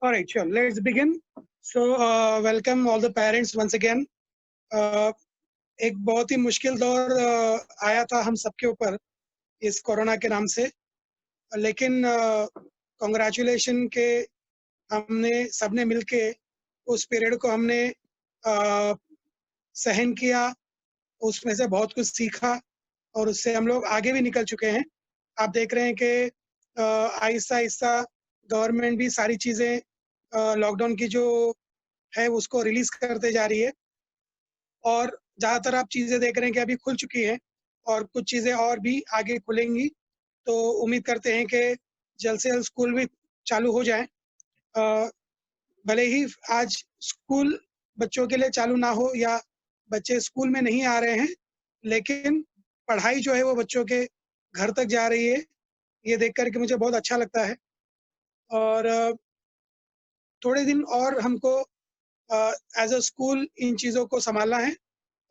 All right, sure. Let's begin. So, welcome all the parents once again. एक बहुत ही मुश्किल दौर आया था हम सबके ऊपर इस कोरोना के नाम से, लेकिन कॉन्ग्रेचुलेशन के हमने सबने मिलके उस पीरियड को हमने सहन किया, उसमें से बहुत कुछ सीखा और उससे हम लोग आगे भी निकल चुके हैं। आप देख रहे हैं कि आहिस्ता आहिस्ता गवर्नमेंट भी सारी चीज़ें लॉकडाउन की जो है उसको रिलीज करते जा रही है और ज़्यादातर आप चीज़ें देख रहे हैं कि अभी खुल चुकी हैं और कुछ चीज़ें और भी आगे खुलेंगी। तो उम्मीद करते हैं कि जल्द से जल्द स्कूल भी चालू हो जाए। भले ही आज स्कूल बच्चों के लिए चालू ना हो या बच्चे स्कूल में नहीं आ रहे हैं, लेकिन पढ़ाई जो है वो बच्चों के घर तक जा रही है। ये देख कर के मुझे बहुत अच्छा लगता है और थोड़े दिन और हमको एज अ स्कूल इन चीज़ों को संभालना है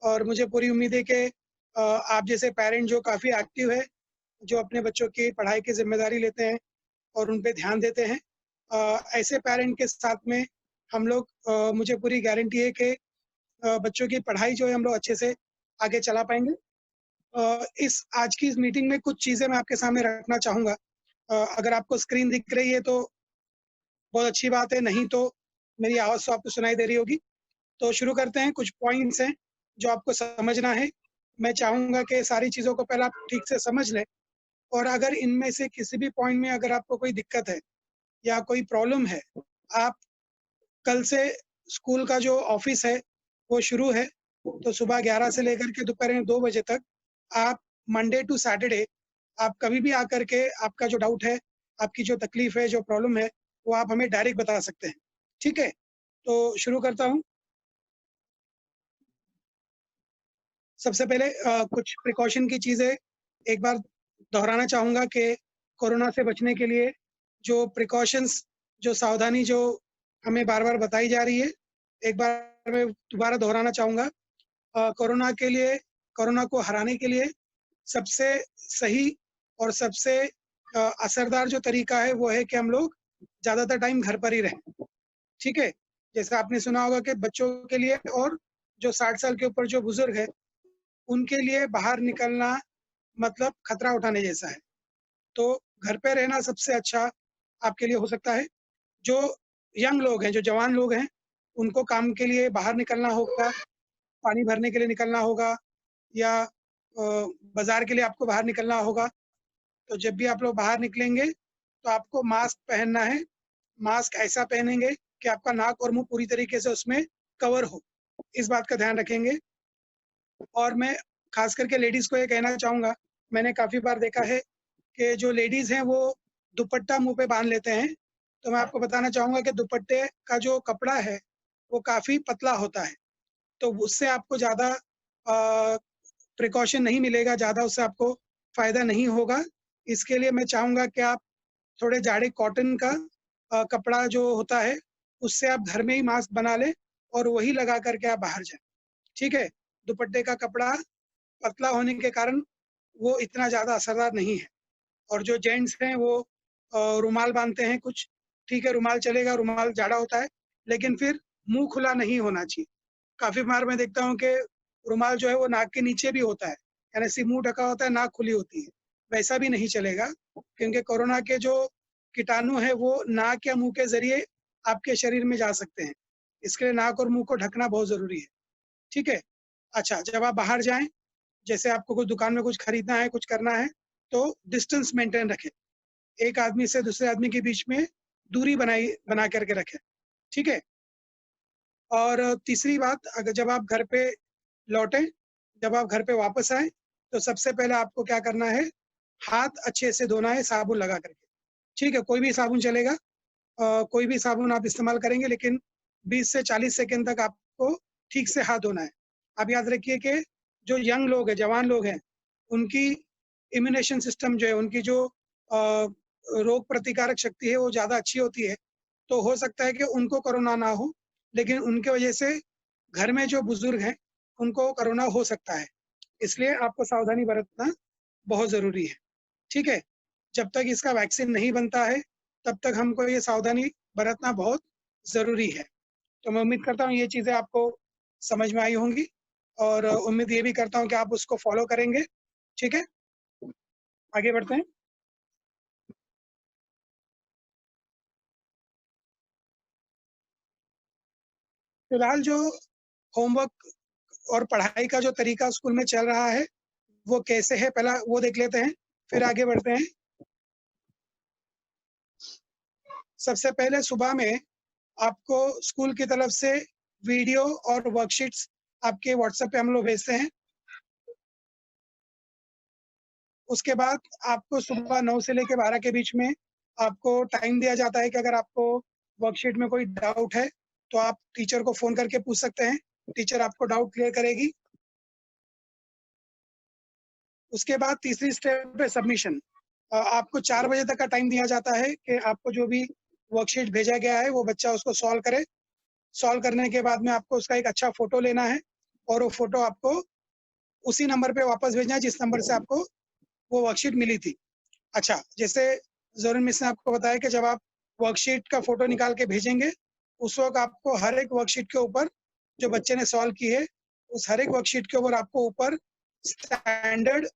और मुझे पूरी उम्मीद है कि आप जैसे पेरेंट जो काफ़ी एक्टिव है, जो अपने बच्चों की पढ़ाई की जिम्मेदारी लेते हैं और उन पे ध्यान देते हैं, ऐसे पेरेंट के साथ में हम लोग मुझे पूरी गारंटी है कि बच्चों की पढ़ाई जो है हम लोग अच्छे से आगे चला पाएंगे। इस आज की इस मीटिंग में कुछ चीज़ें मैं आपके सामने रखना चाहूँगा। अगर आपको स्क्रीन दिख रही है तो बहुत अच्छी बात है, नहीं तो मेरी आवाज़ तो आपको सुनाई दे रही होगी। तो शुरू करते हैं। कुछ पॉइंट्स हैं जो आपको समझना है। मैं चाहूँगा कि सारी चीज़ों को पहले आप ठीक से समझ लें और अगर इनमें से किसी भी पॉइंट में अगर आपको कोई दिक्कत है या कोई प्रॉब्लम है, आप कल से स्कूल का जो ऑफ़िस है वो शुरू है, तो सुबह 11 से लेकर के दोपहर में 2 बजे तक आप मंडे टू सैटरडे आप कभी भी आकर के आपका जो डाउट है, आपकी जो तकलीफ़ है, जो प्रॉब्लम है, वो आप हमें डायरेक्ट बता सकते हैं। ठीक है? तो शुरू करता हूँ। सबसे पहले कुछ प्रिकॉशन की चीज़ें एक बार दोहराना चाहूँगा कि कोरोना से बचने के लिए जो प्रिकॉशंस, जो सावधानी जो हमें बार-बार बताई जा रही है, एक बार मैं दोबारा दोहराना चाहूँगा। कोरोना के लिए, कोरोना को हराने के लिए सबसे सही और सबसे असरदार जो तरीका है वो है कि हम लोग ज़्यादातर टाइम घर पर ही रहें। ठीक है? जैसे आपने सुना होगा कि बच्चों के लिए और जो 60 साल के ऊपर जो बुज़ुर्ग हैं, उनके लिए बाहर निकलना मतलब खतरा उठाने जैसा है। तो घर पे रहना सबसे अच्छा आपके लिए हो सकता है। जो यंग लोग हैं, जो जवान लोग हैं, उनको काम के लिए बाहर निकलना होगा, पानी भरने के लिए निकलना होगा या बाज़ार के लिए आपको बाहर निकलना होगा। तो जब भी आप लोग बाहर निकलेंगे, तो आपको मास्क पहनना है। मास्क ऐसा पहनेंगे कि आपका नाक और मुँह पूरी तरीके से उसमें कवर हो। इस बात का ध्यान रखेंगे। और मैं ख़ास करके लेडीज़ को ये कहना चाहूँगा, मैंने काफ़ी बार देखा है कि जो लेडीज़ हैं वो दुपट्टा मुँह पे बाँध लेते हैं। तो मैं आपको बताना चाहूँगा कि दुपट्टे का जो कपड़ा है, वो काफ़ी पतला होता है। तो उससे आपको ज़्यादा प्रिकॉशन नहीं मिलेगा, ज़्यादा उससे आपको फ़ायदा नहीं होगा। इसके लिए मैं चाहूँगा कि आप थोड़े जाड़े कॉटन का कपड़ा जो होता है, उससे आप घर में ही मास्क बना लें और वही लगा कर के आप बाहर जाएँ। ठीक है? दुपट्टे का कपड़ा पतला होने के कारण वो इतना ज़्यादा असरदार नहीं है। और जो जेंट्स हैं वो रुमाल बाँधते हैं कुछ, ठीक है, रुमाल चलेगा, रुमाल जाड़ा होता है, लेकिन फिर मुँह खुला नहीं होना चाहिए। काफ़ी बार मैं देखता हूँ कि रुमाल जो है वो नाक के नीचे भी होता है, यानी सिर्फ़ मुँह ढका होता है, नाक खुली होती है। वैसा भी नहीं चलेगा क्योंकि कोरोना के जो कीटाणु हैं वो नाक या मुँह के ज़रिए आपके शरीर में जा सकते हैं। इसके लिए नाक और मुँह को ढकना बहुत ज़रूरी है। ठीक है? अच्छा, जब आप बाहर जाएँ, जैसे आपको कुछ दुकान में कुछ खरीदना है, कुछ करना है, तो डिस्टेंस मेंटेन रखें। एक आदमी से दूसरे आदमी के बीच में दूरी बना कर के रखें, ठीक है? और तीसरी बात, अगर जब आप घर पे लौटें, जब आप घर पे वापस आएँ, तो सबसे पहले आपको क्या करना है, हाथ अच्छे से धोना है साबुन लगा कर के, ठीक है? कोई भी साबुन चलेगा। कोई भी साबुन आप इस्तेमाल करेंगे लेकिन 20 से 40 सेकंड तक आपको ठीक से हाथ धोना है। आप याद रखिए कि जो यंग लोग हैं, जवान लोग हैं, उनकी इम्यूनेशन सिस्टम जो है, उनकी जो रोग प्रतिकारक शक्ति है वो ज़्यादा अच्छी होती है। तो हो सकता है कि उनको कोरोना ना हो, लेकिन उनके वजह से घर में जो बुज़ुर्ग हैं, उनको कोरोना हो सकता है। इसलिए आपको सावधानी बरतना बहुत ज़रूरी है। ठीक है? जब तक इसका वैक्सीन नहीं बनता है, तब तक हमको ये सावधानी बरतना बहुत ज़रूरी है। तो मैं उम्मीद करता हूँ ये चीज़ें आपको समझ में आई होंगी और उम्मीद ये भी करता हूँ कि आप उसको फॉलो करेंगे। ठीक है, आगे बढ़ते हैं। फिलहाल जो होमवर्क और पढ़ाई का जो तरीका स्कूल में चल रहा है वो कैसे है, पहला वो देख लेते हैं, फिर आगे बढ़ते हैं। सबसे पहले सुबह में आपको स्कूल की तरफ से वीडियो और वर्कशीट्स आपके व्हाट्सएप पे हम लोग भेजते हैं। उसके बाद आपको सुबह 9 से लेकर 12 के बीच में आपको टाइम दिया जाता है कि अगर आपको वर्कशीट में कोई डाउट है तो आप टीचर को फ़ोन करके पूछ सकते हैं। टीचर आपको डाउट क्लियर करेगी। उसके बाद तीसरी स्टेप है सबमिशन। आपको 4 बजे तक का टाइम दिया जाता है कि आपको जो भी वर्कशीट भेजा गया है वो बच्चा उसको सॉल्व करे। सॉल्व करने के बाद में आपको उसका एक अच्छा फ़ोटो लेना है और वो फ़ोटो आपको उसी नंबर पे वापस भेजना है जिस नंबर से आपको वो वर्कशीट मिली थी। अच्छा, जैसे ज़रून मिस ने आपको बताया कि जब आप वर्कशीट का फ़ोटो निकाल के भेजेंगे, उस वक़्त आपको हर एक वर्कशीट के ऊपर जो बच्चे ने सॉल्व की है, उस हर एक वर्कशीट के ऊपर आपको ऊपर स्टैंडर्ड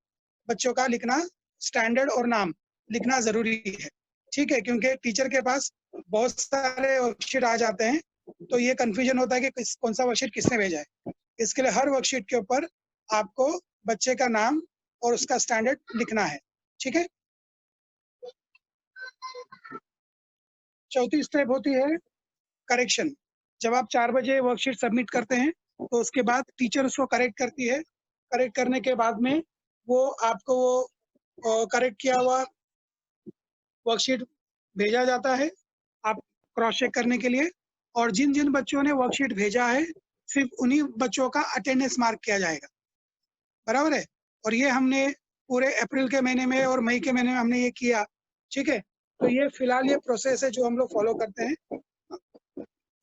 बच्चों का लिखना, स्टैंडर्ड और नाम लिखना ज़रूरी है। ठीक है? क्योंकि टीचर के पास बहुत सारे वर्कशीट आ जाते हैं, तो ये कन्फ्यूज़न होता है कि कौन-सा वर्कशीट किसने भेजा है। इसके लिए हर वर्कशीट के ऊपर आपको बच्चे का नाम और उसका स्टैंडर्ड लिखना है। ठीक है? चौथी स्टेप होती है करेक्शन। जब आप 4 बजे वर्कशीट सबमिट करते हैं, तो उसके बाद टीचर उसको करेक्ट करती है। करेक्ट करने के बाद में वो आपको वो करेक्ट किया हुआ वर्कशीट भेजा जाता है, आप क्रॉस चेक करने के लिए और जिन-जिन बच्चों ने वर्कशीट भेजा है, सिर्फ़ उन्हीं बच्चों का अटेंडेंस मार्क किया जाएगा। बराबर है? और ये हमने पूरे अप्रैल के महीने में और मई के महीने में हमने ये किया। ठीक है? तो ये फ़िलहाल ये प्रोसेस है जो हम लोग फ़ॉलो करते हैं।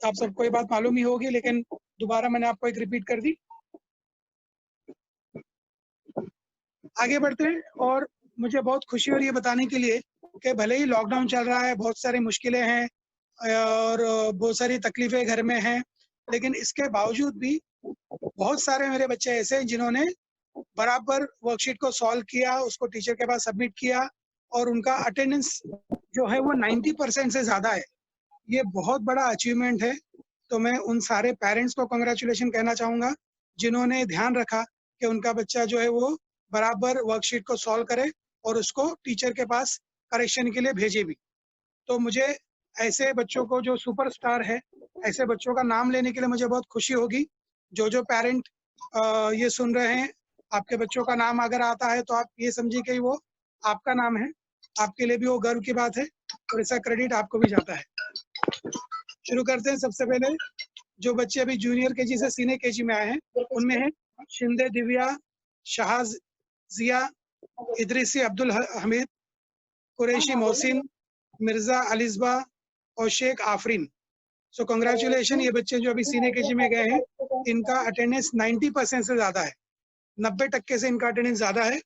आप सबको ये बात मालूम ही होगी लेकिन दोबारा मैंने आपको एक रिपीट कर दी। आगे बढ़ते हैं और मुझे बहुत खुशी हो रही है बताने के लिए कि भले ही लॉकडाउन चल रहा है, बहुत सारी मुश्किलें हैं और बहुत सारी तकलीफ़ें घर में हैं, लेकिन इसके बावजूद भी बहुत सारे मेरे बच्चे ऐसे हैं जिन्होंने बराबर वर्कशीट को सॉल्व किया, उसको टीचर के पास सबमिट किया और उनका अटेंडेंस जो है वो 90% से ज़्यादा है। ये बहुत बड़ा अचीवमेंट है, तो मैं उन सारे पेरेंट्स को कांग्रेचुलेशन कहना चाहूँगा, जिन्होंने ध्यान रखा कि उनका बच्चा जो है वो बराबर वर्कशीट को सॉल्व करे और उसको टीचर के पास करेक्शन के लिए भेजे भी। तो मुझे ऐसे बच्चों को जो सुपरस्टार है, ऐसे बच्चों का नाम लेने के लिए मुझे बहुत खुशी होगी। जो पेरेंट ये सुन रहे हैं, आपके बच्चों का नाम अगर आता है तो आप ये समझिए कि वो आपका नाम है, आपके लिए भी वो गर्व की बात है और इसका क्रेडिट आपको भी जाता है। शुरू करते हैं सबसे पहले जो बच्चे अभी जूनियर केजी से सीनियर केजी में आए हैं, उनमें है शिंदे दिव्या, शहाज़ ज़िया, इदरीसी अब्दुल हमीद, कुरैशी मोहसिन, मिर्ज़ा अलिज़बा और शेख आफरीन। सो कांग्रेचुलेशन, ये बच्चे जो अभी सीनियर केजी में गए हैं, इनका अटेंडेंस 90% से ज़्यादा है। 90% से इनका अटेंडेंस ज़्यादा है।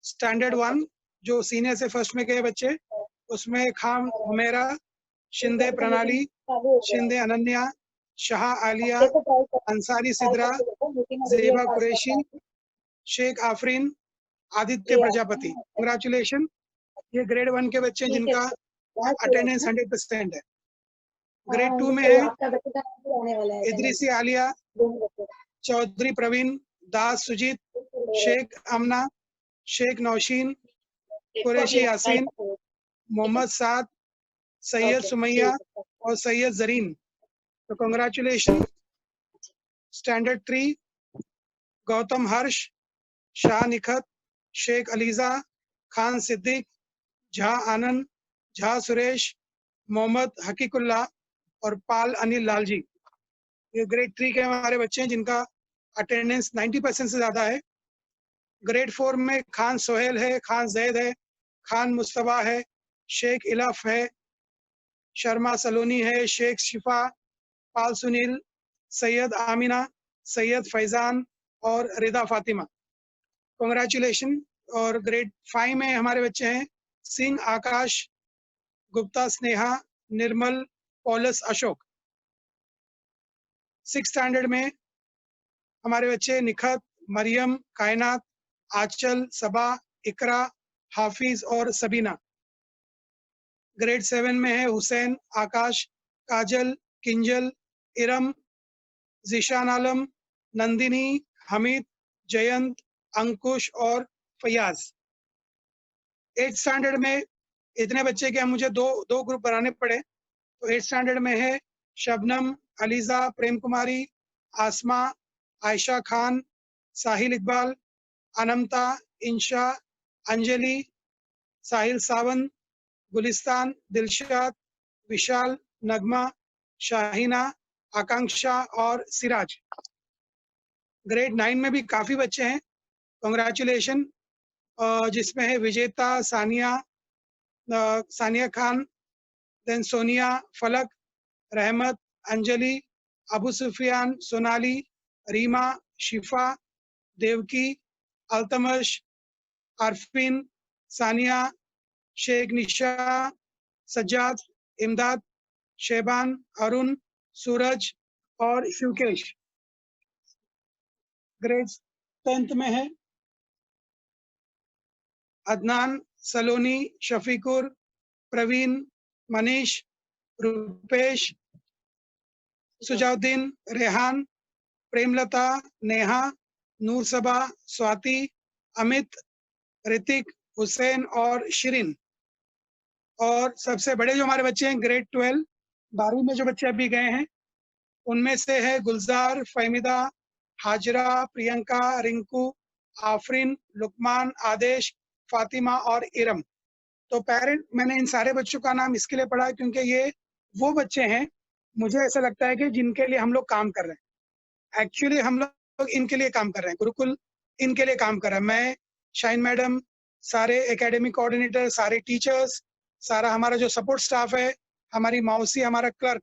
स्टैंडर्ड 1 जो सीनियर से फर्स्ट में गए बच्चे, उसमें खान हुमैरा, शिंदे प्रणाली, शिंदे अनन्या, शाह आलिया, अंसारी सिद्रा, ज़ेबा कुरैशी, शेख आफरीन, आदित्य प्रजापति। कांग्रेचुलेशन, ये ग्रेड 1 के बच्चे जिनका अटेंडेंस 100% है। ग्रेड 2 में है इदरीसी आलिया, चौधरी प्रवीण, दास सुजीत, शेख अमना, शेख नौशीन, कुरैशी यासीन, मोहम्मद साद, सैयद सुमैया और सैयद जरीन। तो कांग्रेचुलेशन। स्टैंडर्ड 3 गौतम हर्ष, शाह निखत, शेख अलीजा, खान सिद्दीक, झा आनंद, झा सुरेश, मोहम्मद हकीकुल्ला और पाल अनिल लालजी। ये ग्रेड 3 के हमारे बच्चे हैं जिनका अटेंडेंस 90% से ज़्यादा है। ग्रेड 4 में खान सोहेल है, खान जैद है, खान मुस्तफ़ा है, शेख इलाफ है, शर्मा सलोनी है, शेख शिफा, पाल सुनील, सैयद आमिना, सैयद फैज़ान और रिदा फातिमा। कांग्रेचुलेशन। और ग्रेड 5 में हमारे बच्चे हैं सिंह आकाश, गुप्ता स्नेहा, निर्मल, पॉलस, अशोक। 6th स्टैंडर्ड में हमारे बच्चे निखत, मरियम, कायनात, आंचल, सबा, इकरा, हाफिज और सबीना। ग्रेड 7 में है हुसैन, आकाश, काजल, किंजल, इरम, जीशान आलम, नंदिनी, हमीद, जयंत, अंकुश और फयाज। 8th स्टैंडर्ड में इतने बच्चे के मुझे दो ग्रुप बनाने पड़े। तो 8th स्टैंडर्ड में है शबनम, अलीजा, प्रेम कुमारी, आसमा, आयशा खान, साहिल इकबाल, अनमता, इंशा, अंजलि, साहिल सावन, गुलिस्तान, दिलशाद, विशाल, नगमा, शाहीना, आकांक्षा और सिराज। ग्रेड 9 में भी काफ़ी बच्चे हैं, कॉन्ग्रेचुलेशन। जिसमें है विजेता, सानिया खान, देन सोनिया, फलक, रहमत, अंजलि, अबू सुफियान, सोनाली, रीमा, शिफा, देवकी, अल्तमश, आरफिन, सानिया, शेख निशा, सज्जाद, इमदाद, शेबान, अरुण, सूरज और शिवकेश। ग्रेड 10th में है अदनान, सलोनी, शफीकुर, प्रवीण, मनीष, रुपेश, सुजाउद्दीन, रेहान, प्रेमलता, नेहा, नूर सबा, स्वाति, अमित, ऋतिक, हुसैन और शिरीन। और सबसे बड़े जो हमारे बच्चे हैं ग्रेड 12 12वीं में जो बच्चे अभी गए हैं उनमें से है गुलजार, फहमिदा, हाजरा, प्रियंका, रिंकू, आफरीन, लुकमान, आदेश, फातिमा और इरम। तो पेरेंट, मैंने इन सारे बच्चों का नाम इसके लिए पढ़ा क्योंकि ये वो बच्चे हैं, मुझे ऐसा लगता है कि जिनके लिए हम लोग काम कर रहे हैं। एक्चुअली हम लोग इनके लिए काम कर रहे हैं, गुरुकुल इनके लिए काम कर रहा है। मैं, शाइन मैडम, सारे एकेडमिक कोऑर्डिनेटर, सारे टीचर्स, सारा हमारा जो सपोर्ट स्टाफ है, हमारी मौसी, हमारा क्लर्क,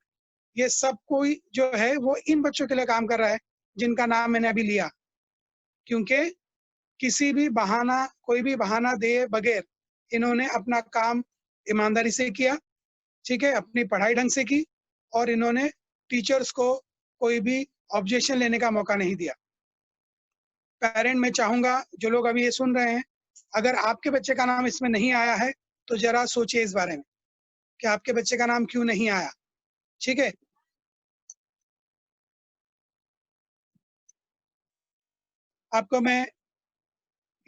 ये सब कोई जो है वो इन बच्चों के लिए काम कर रहा है जिनका नाम मैंने अभी लिया। क्योंकि किसी भी बहाना, कोई भी बहाना दिए बगैर इन्होंने अपना काम ईमानदारी से किया, ठीक है, अपनी पढ़ाई ढंग से की और इन्होंने टीचर्स को कोई भी ऑब्जेक्शन लेने का मौका नहीं दिया। पेरेंट, मैं चाहूँगा जो लोग अभी ये सुन रहे हैं, अगर आपके बच्चे का नाम इसमें नहीं आया है तो ज़रा सोचिए इस बारे में कि आपके बच्चे का नाम क्यों नहीं आया, ठीक है? आपको मैं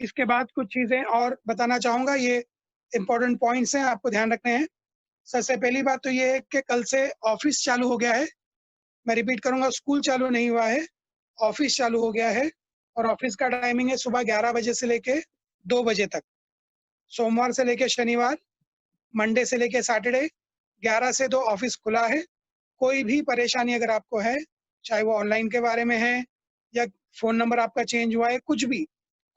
इसके बाद कुछ चीज़ें और बताना चाहूँगा, ये इम्पोर्टेंट पॉइंट्स हैं, आपको ध्यान रखने हैं। सबसे पहली बात तो ये है कि कल से ऑफिस चालू हो गया है। मैं रिपीट करूँगा, स्कूल चालू नहीं हुआ है, ऑफिस चालू हो गया है और ऑफिस का टाइमिंग है सुबह 11 बजे से लेके 2 बजे तक। सोमवार से लेके शनिवार, मंडे से लेके सैटरडे 11 से 2 ऑफिस खुला है। कोई भी परेशानी अगर आपको है, चाहे वो ऑनलाइन के बारे में है या फ़ोन नंबर आपका चेंज हुआ है, कुछ भी,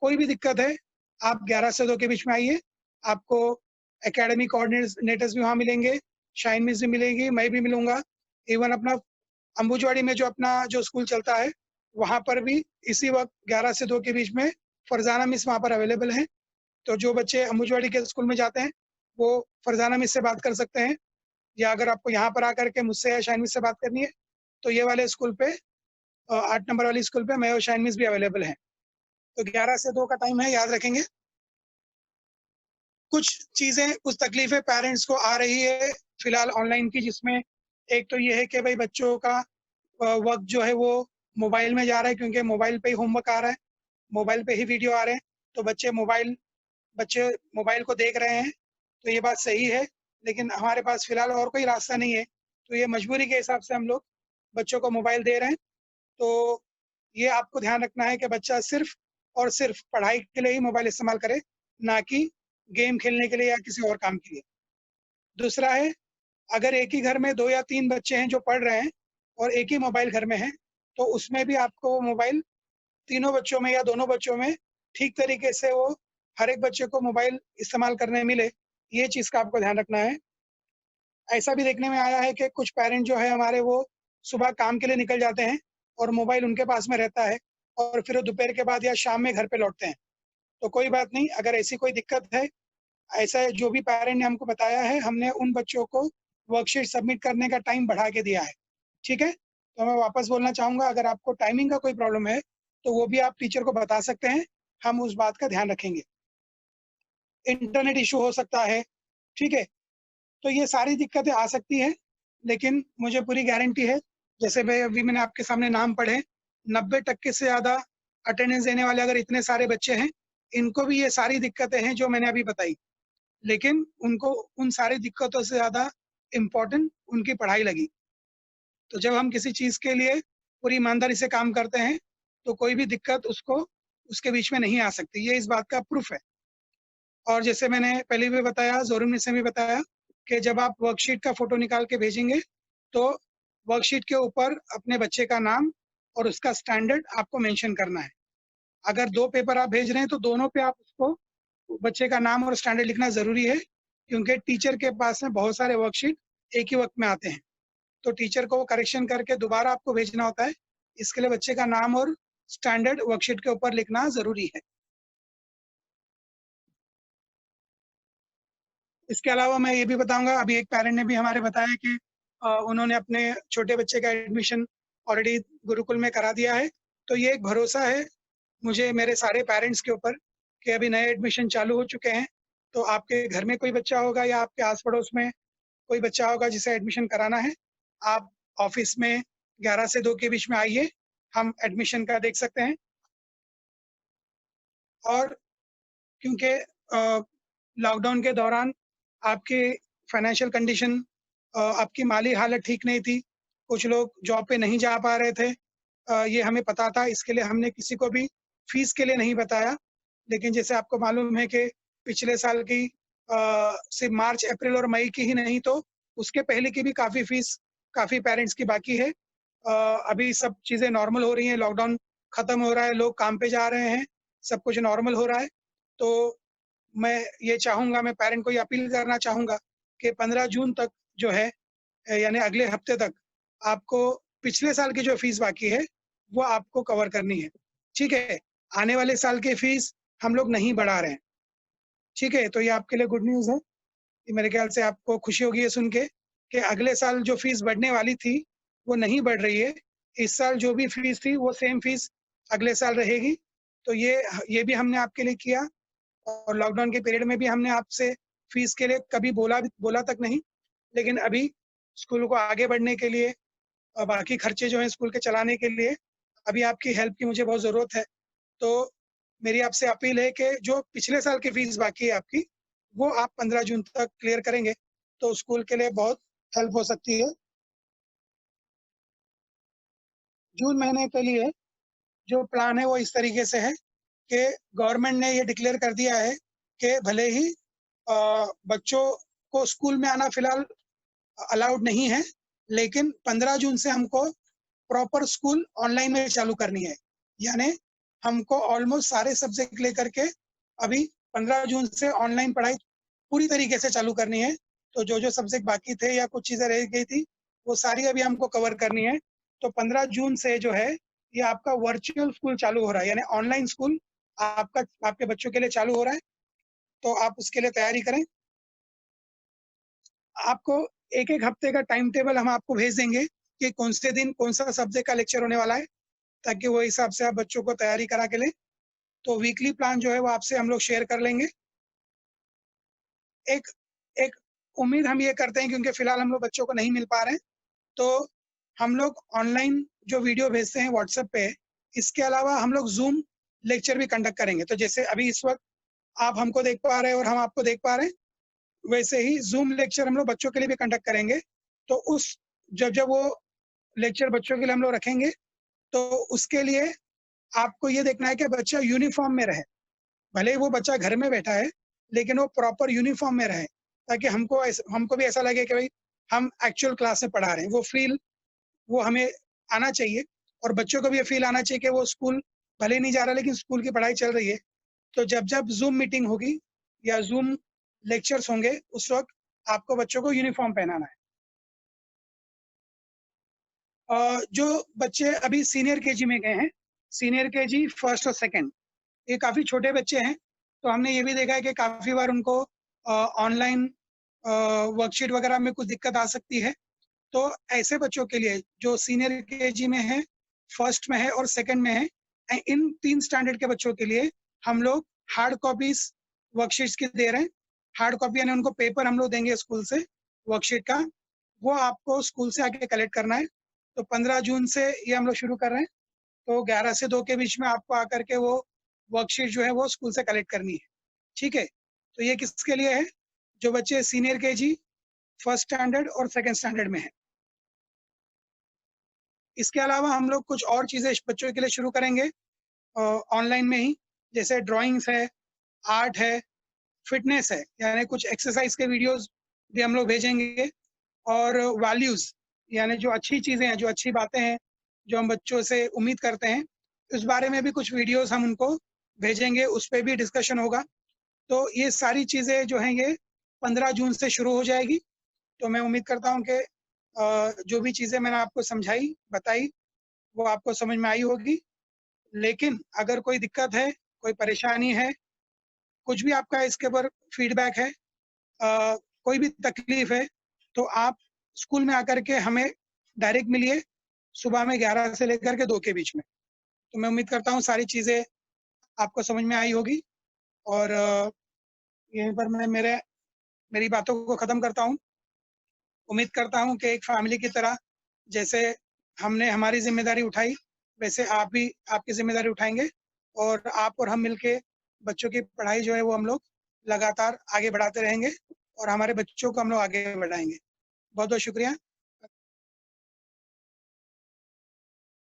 कोई भी दिक्कत है, आप 11 से 2 के बीच में आइए। आपको एकेडमी कोऑर्डिनेटर्स भी वहाँ मिलेंगे, शाइन मिस भी मिलेंगी, मैं भी मिलूँगा। इवन अपना अंबुजवाड़ी में जो अपना जो स्कूल चलता है, वहाँ पर भी इसी वक़्त 11 से 2 के बीच में फरज़ाना मिस वहाँ पर अवेलेबल हैं। तो जो बच्चे अंबुजवाड़ी के स्कूल में जाते हैं, वो फरज़ाना मिस से बात कर सकते हैं, या अगर आपको यहाँ पर आकर के मुझसे या शाइन मिस से बात करनी है, तो ये वाले स्कूल पे 8 नंबर वाली स्कूल पे मैं और शाइन मिस भी अवेलेबल हैं। तो 11 से 2 का टाइम है, याद रखेंगे। कुछ चीज़ें, कुछ तकलीफ़ें पेरेंट्स को आ रही है फिलहाल ऑनलाइन की, जिसमें एक तो ये है कि भाई बच्चों का वक़्त जो है वो मोबाइल में जा रहा है, क्योंकि मोबाइल पे ही होमवर्क आ रहा है, मोबाइल पे ही वीडियो आ रहे हैं, तो बच्चे मोबाइल को देख रहे हैं। तो ये बात सही है, लेकिन हमारे पास फिलहाल और कोई रास्ता नहीं है, तो ये मजबूरी के हिसाब से हम लोग बच्चों को मोबाइल दे रहे हैं। तो ये आपको ध्यान रखना है कि बच्चा सिर्फ़ और सिर्फ़ पढ़ाई के लिए ही मोबाइल इस्तेमाल करे, ना कि गेम खेलने के लिए या किसी और काम के लिए। दूसरा है, अगर एक ही घर में 2 या 3 बच्चे हैं जो पढ़ रहे हैं और एक ही मोबाइल घर में है, तो उसमें भी आपको मोबाइल तीनों बच्चों में या दोनों बच्चों में ठीक तरीके से वो हर एक बच्चे को मोबाइल इस्तेमाल करने मिले, ये चीज़ का आपको ध्यान रखना है। ऐसा भी देखने में आया है कि कुछ पेरेंट जो है हमारे, वो सुबह काम के लिए निकल जाते हैं और मोबाइल उनके पास में रहता है और फिर वो दोपहर के बाद या शाम में घर पे लौटते हैं। तो कोई बात नहीं, अगर ऐसी कोई दिक्कत है, ऐसा जो भी पेरेंट ने हमको बताया है, हमने उन बच्चों को वर्कशीट सबमिट करने का टाइम बढ़ा के दिया है, ठीक है? तो मैं वापस बोलना चाहूँगा, अगर आपको टाइमिंग का कोई प्रॉब्लम है, तो वो भी आप टीचर को बता सकते हैं, हम उस बात का ध्यान रखेंगे। इंटरनेट इश्यू हो सकता है, ठीक है? तो ये सारी दिक्कतें आ सकती हैं, लेकिन मुझे पूरी गारंटी है, जैसे मैंने आपके सामने नाम पढ़े, 90% से ज़्यादा अटेंडेंस देने वाले अगर इतने सारे बच्चे हैं, इनको भी ये सारी दिक्कतें हैं जो मैंने अभी बताई। लेकिन उनको उन सारी दिक्कतों से ज़्यादा इम्पोर्टेंट उनकी पढ़ाई लगी। तो जब हम किसी चीज़ के लिए पूरी ईमानदारी से काम करते हैं, तो कोई भी दिक्कत उसको उसके बीच में नहीं आ सकती। ये इस बात का प्रूफ़ है। और जैसे मैंने पहले भी बताया, ज़ोरूम ने से भी बताया कि जब आप वर्कशीट का फ़ोटो निकाल के भेजेंगे, तो वर्कशीट के ऊपर अपने बच्चे का नाम और उसका स्टैंडर्ड आपको मेंशन करना है। अगर 2 पेपर आप भेज रहे हैं, तो दोनों पे आप उसको बच्चे का नाम और स्टैंडर्ड लिखना ज़रूरी है, क्योंकि टीचर के पास में बहुत सारे वर्कशीट एक ही वक़्त में आते हैं। तो टीचर को वो करेक्शन करके दोबारा आपको भेजना होता है। इसके लिए बच्चे का नाम और स्टैंडर्ड वर्कशीट के ऊपर लिखना ज़रूरी है। इसके अलावा मैं ये भी बताऊँगा, अभी एक पैरेंट ने भी हमारे बताया कि उन्होंने अपने छोटे बच्चे का एडमिशन ऑलरेडी गुरुकुल में करा दिया है। तो ये एक भरोसा है मुझे मेरे सारे पेरेंट्स के ऊपर कि अभी नए एडमिशन चालू हो चुके हैं। तो आपके घर में कोई बच्चा होगा या आपके आस-पड़ोस में कोई बच्चा होगा जिसे एडमिशन कराना है, आप ऑफ़िस में 11 से 2 के बीच में आइए, हम एडमिशन का देख सकते हैं। और क्योंकि लॉकडाउन के दौरान आपकी फाइनेंशियल कंडीशन आपकी माली हालत ठीक नहीं थी, कुछ लोग जॉब पे नहीं जा पा रहे थे। ये हमें पता था, इसके लिए हमने किसी को भी फ़ीस के लिए नहीं बताया। लेकिन जैसे आपको मालूम है कि पिछले साल की सिर्फ़ मार्च, अप्रैल और मई की ही नहीं, तो उसके पहले की भी काफ़ी फ़ीस काफ़ी पेरेंट्स की बाकी है। अभी सब चीज़ें नॉर्मल हो रही हैं, लॉकडाउन खत्म हो रहा है, लोग काम पे जा रहे हैं, सब कुछ नॉर्मल हो रहा है। तो मैं ये चाहूँगा, मैं पेरेंट को ये अपील करना चाहूँगा कि 15 जून तक जो है यानी अगले हफ्ते तक आपको पिछले साल की जो फ़ीस बाकी है, वो आपको कवर करनी है। ठीक है? आने वाले साल की फ़ीस हम लोग नहीं बढ़ा रहे हैं। ठीक है? तो ये आपके लिए गुड न्यूज़ है। ये मेरे ख़्याल से आपको खुशी होगी ये सुन के कि अगले साल जो फ़ीस बढ़ने वाली थी, वो नहीं बढ़ रही है। इस साल जो भी फ़ीस थी, वो सेम फ़ीस अगले साल रहेगी। तो ये भी हमने आपके लिए किया। और लॉकडाउन के पीरियड में भी हमने आपसे फ़ीस के लिए कभी बोला तक नहीं। लेकिन अभी स्कूल को आगे बढ़ने के लिए बाकी खर्चे जो हैं स्कूल के चलाने के लिए, अभी आपकी हेल्प की मुझे बहुत ज़रूरत है। तो मेरी आपसे अपील है कि जो पिछले साल की फ़ीस बाकी है आपकी, वो आप 15 जून तक क्लियर करेंगे, तो स्कूल के लिए बहुत हेल्प हो सकती है। जून महीने के लिए जो प्लान है वो इस तरीके से है कि गवर्नमेंट ने ये डिक्लेयर कर दिया है कि भले ही बच्चों को स्कूल में आना फ़िलहाल अलाउड नहीं है, लेकिन 15 जून से हमको प्रॉपर स्कूल ऑनलाइन में चालू करनी है। यानी हमको ऑलमोस्ट सारे सब्जेक्ट लेकर के अभी 15 जून से ऑनलाइन पढ़ाई पूरी तरीके से चालू करनी है। तो जो-जो सब्जेक्ट बाकी थे या कुछ चीज़ें रह गई थी, वो सारी अभी हमको कवर करनी है। तो 15 जून से जो है, ये आपका वर्चुअल स्कूल चालू हो रहा है, यानी ऑनलाइन स्कूल आपके बच्चों के लिए चालू हो रहा है, तो आप उसके लिए तैयारी करें। आपको एक-एक हफ्ते का टाइम टेबल हम आपको भेज देंगे कि कौन से दिन कौन-सा सब्जेक्ट का लेक्चर होने वाला है, ताकि वो हिसाब से आप बच्चों को तैयारी करा के लें। तो वीकली प्लान जो है वो आपसे हम लोग शेयर कर लेंगे। एक एक उम्मीद हम ये करते हैं, क्योंकि फ़िलहाल हम लोग बच्चों को नहीं मिल पा रहे हैं, तो हम लोग ऑनलाइन जो वीडियो भेजते हैं व्हाट्सएप पे, इसके अलावा हम लोग ज़ूम लेक्चर भी कंडक्ट करेंगे। तो जैसे अभी इस वक़्त आप हमको देख पा रहे हैं और हम आपको देख पा रहे हैं, वैसे ही ज़ूम लेक्चर हम लोग बच्चों के लिए भी कंडक्ट करेंगे। तो उस जब जब वो लेक्चर बच्चों के लिए हम लोग रखेंगे, तो उसके लिए आपको ये देखना है कि बच्चा यूनिफ़ॉर्म में रहे। भले ही वो बच्चा घर में बैठा है, लेकिन वो प्रॉपर यूनिफ़ॉर्म में रहे, ताकि हमको भी ऐसा लगे कि भई हम एक्चुअल क्लास में पढ़ा रहे हैं। वो हमें आना चाहिए, और बच्चों को भी ये फ़ील आना चाहिए कि वो स्कूल भले ही नहीं जा रहा, लेकिन स्कूल की पढ़ाई चल रही है। तो जब-जब ज़ूम मीटिंग होगी या ज़ूम लेक्चर्स होंगे, उस वक़्त आपको बच्चों को यूनिफ़ॉर्म पहनाना है। जो बच्चे अभी सीनियर केजी में गए हैं, सीनियर केजी फर्स्ट और सेकंड, ये काफ़ी छोटे बच्चे हैं, तो हमने ये भी देखा है कि काफ़ी बार उनको ऑनलाइन वर्कशीट वगैरह में कुछ दिक्कत आ सकती है, तो ऐसे बच्चों के लिए जो सीनियर केजी में है, फर्स्ट में है और सेकंड में है, इन 3 स्टैंडर्ड के बच्चों के लिए हम लोग हार्ड कॉपीज वर्कशीट्स की दे रहे हैं। हार्ड कॉपी यानी उनको पेपर हम लोग देंगे स्कूल से वर्कशीट का, वो आपको स्कूल से आके कलेक्ट करना है। तो 15 जून से ये हम लोग शुरू कर रहे हैं, तो 11 से 2 के बीच में आपको आकर के वो वर्कशीट जो है वो स्कूल से कलेक्ट करनी है। ठीक है? तो ये किसके लिए है? जो बच्चे सीनियर केजी, फर्स्ट स्टैंडर्ड और सेकंड स्टैंडर्ड में हैं। इसके अलावा हम लोग कुछ और चीज़ें बच्चों के लिए शुरू करेंगे ऑनलाइन में ही, जैसे ड्राइंग्स है, आर्ट है, फिटनेस है, यानी कुछ एक्सरसाइज के वीडियोस भी हम लोग भेजेंगे, और वैल्यूज़ यानी जो अच्छी चीज़ें हैं, जो अच्छी बातें हैं, जो हम बच्चों से उम्मीद करते हैं, इस बारे में भी कुछ वीडियोस हम उनको भेजेंगे, उस पे भी डिस्कशन होगा। तो ये सारी चीज़ें जो हैं ये 15 जून से शुरू हो जाएगी। तो मैं उम्मीद करता हूँ कि जो भी चीज़ें मैंने आपको समझाई, बताई, वो आपको समझ में आई होगी। लेकिन अगर कोई दिक्कत है, कोई परेशानी है, कुछ भी आपका इसके ऊपर फीडबैक है, कोई भी तकलीफ है, तो आप स्कूल में आकर के हमें डायरेक्ट मिलिए, सुबह में 11 से लेकर के 2 के बीच में। तो मैं उम्मीद करता हूँ सारी चीज़ें आपको समझ में आई होगी, और यहीं पर मैं मेरी बातों को ख़त्म करता हूँ। उम्मीद करता हूँ कि एक फैमिली की तरह जैसे हमने हमारी ज़िम्मेदारी उठाई, वैसे आप भी आपकी ज़िम्मेदारी उठाएँगे, और आप और हम मिलके बच्चों की पढ़ाई जो है वो हम लोग लगातार आगे बढ़ाते रहेंगे, और हमारे बच्चों को हम लोग आगे बढ़ाएँगे। बहुत-बहुत शुक्रिया।